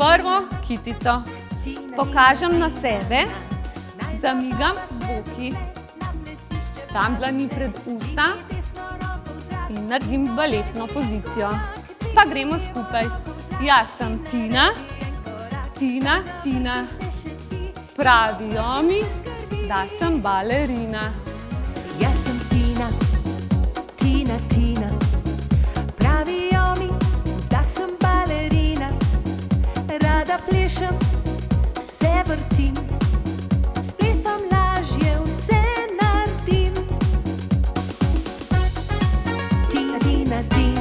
prvo kitico. Pokažem na sebe, zamigam z boki, dam dlani pred usta in naredim baletno pozicijo. Pa gremo skupaj. Jaz sem Tina, Tina, Tina. Pravijo mi, da sem balerina. Jaz sem Tina, Tina, Tina. Pravijo mi, da sem balerina. Rada plešem, se vrtim, s plesom lažje vse naredim. Tina, Tina, Tina.